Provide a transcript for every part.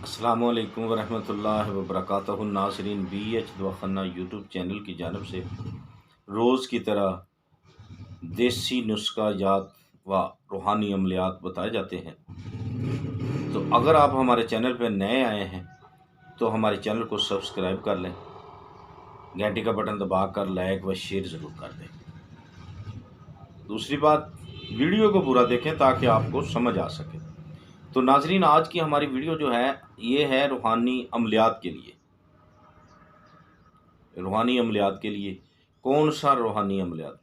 अस्सलामुअलैकुम वरहमतुल्लाहि वबरकातुहु। नाज़रीन, BH दवाखाना यूट्यूब चैनल की जानिब से रोज़ की तरह देसी नुस्ख़ाजात व रूहानी अमलियात बताए जाते हैं। तो अगर आप हमारे चैनल पर नए आए हैं तो हमारे चैनल को सब्सक्राइब कर लें, घंटी का बटन दबाकर लाइक व शेयर ज़रूर कर दें। दूसरी बात, वीडियो को पूरा देखें ताकि आपको समझ आ सके। तो नाजरीन, आज की हमारी वीडियो जो है ये है रूहानी अमलियात के लिए। रूहानी अमलियात के लिए कौन सा रूहानी अमलियात?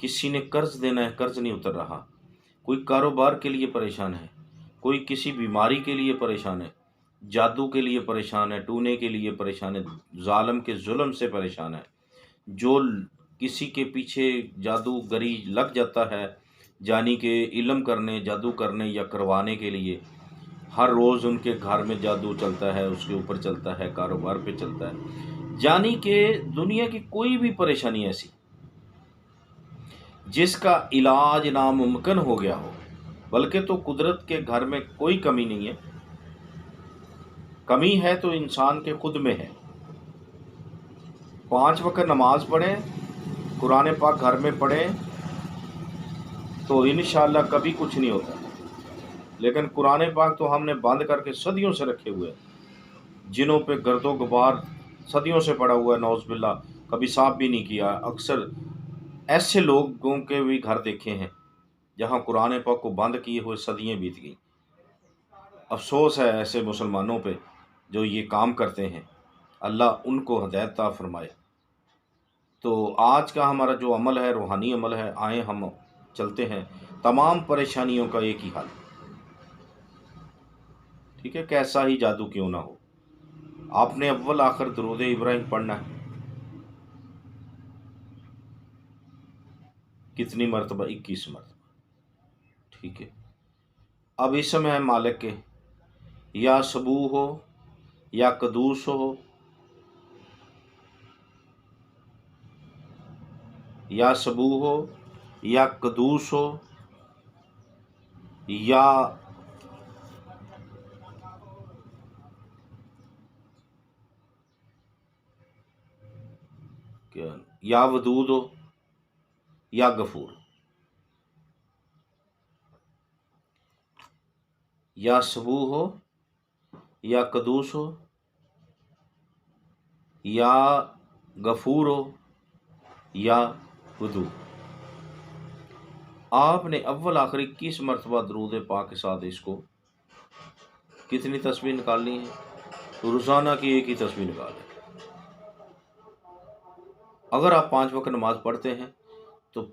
किसी ने कर्ज देना है, कर्ज नहीं उतर रहा, कोई कारोबार के लिए परेशान है, कोई किसी बीमारी के लिए परेशान है, जादू के लिए परेशान है, टूने के लिए परेशान है, जालिम के जुल्म से परेशान है, जो किसी के पीछे जादूगरी लग जाता है, जानी के इल्म करने, जादू करने या करवाने के लिए, हर रोज़ उनके घर में जादू चलता है, उसके ऊपर चलता है, कारोबार पे चलता है, जानी कि दुनिया की कोई भी परेशानी ऐसी जिसका इलाज नामुमकिन हो गया हो, बल्कि तो कुदरत के घर में कोई कमी नहीं है, कमी है तो इंसान के खुद में है। 5 वक्त नमाज पढ़ें, कुरान पाक घर में पढ़ें तो इंशाअल्लाह कभी कुछ नहीं होता। लेकिन कुरान पाक तो हमने बंद करके सदियों से रखे हुए हैं, जिनों पे गर्दो गुबार सदियों से पड़ा हुआ है, नौज़बिल्ला, कभी साफ भी नहीं किया। अक्सर ऐसे लोगों के भी घर देखे हैं जहाँ कुरान पाक को बंद किए हुए सदियाँ बीत गई। अफसोस है ऐसे मुसलमानों पे जो ये काम करते हैं। अल्लाह उनको हिदायत अता फरमाए। तो आज का हमारा जो अमल है, रूहानी अमल है, आए हम चलते हैं। तमाम परेशानियों का एक ही हल, ठीक है, कैसा ही जादू क्यों ना हो, आपने अव्वल आखिर दुरूद इब्राहिम पढ़ना है। कितनी मरतबा? 21 मरतबा, ठीक है। अब इसम है मालिक के, या सबू हो या कदूस हो, या सबू हो या कदूस हो या क्या, या वदूद हो या गफूर, या सबू हो या कदूस हो या गफूर हो या वदूद। आपने अव्वल आखिर 21 मरतबा दरूद पाक के साथ इसको कितनी तस्बीह निकालनी है? तो रोज़ाना की एक ही तस्बीह निकालें। अगर आप 5 वक्त नमाज पढ़ते हैं तो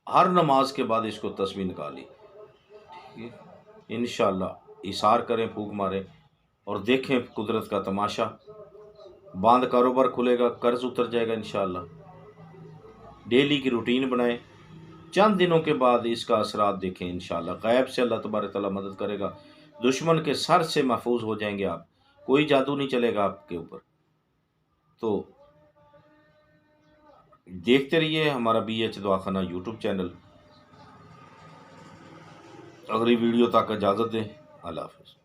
हर नमाज के बाद इसको तस्बीह निकाली, ठीक है। इंशाअल्लाह इशार करें, फूंक मारें और देखें कुदरत का तमाशा। बांध कारोबार खुलेगा, कर्ज उतर जाएगा इंशाअल्लाह। डेली की रूटीन बनाएं, चंद दिनों के बाद इसका असरात देखें इंशाअल्लाह। गैब से अल्लाह तबारक तआला मदद करेगा, दुश्मन के सर से महफूज हो जाएंगे आप, कोई जादू नहीं चलेगा आपके ऊपर। तो देखते रहिए हमारा BH दवाखाना यूट्यूब चैनल। अगली वीडियो तक इजाज़त दें। अल्लाह हाफ़िज़।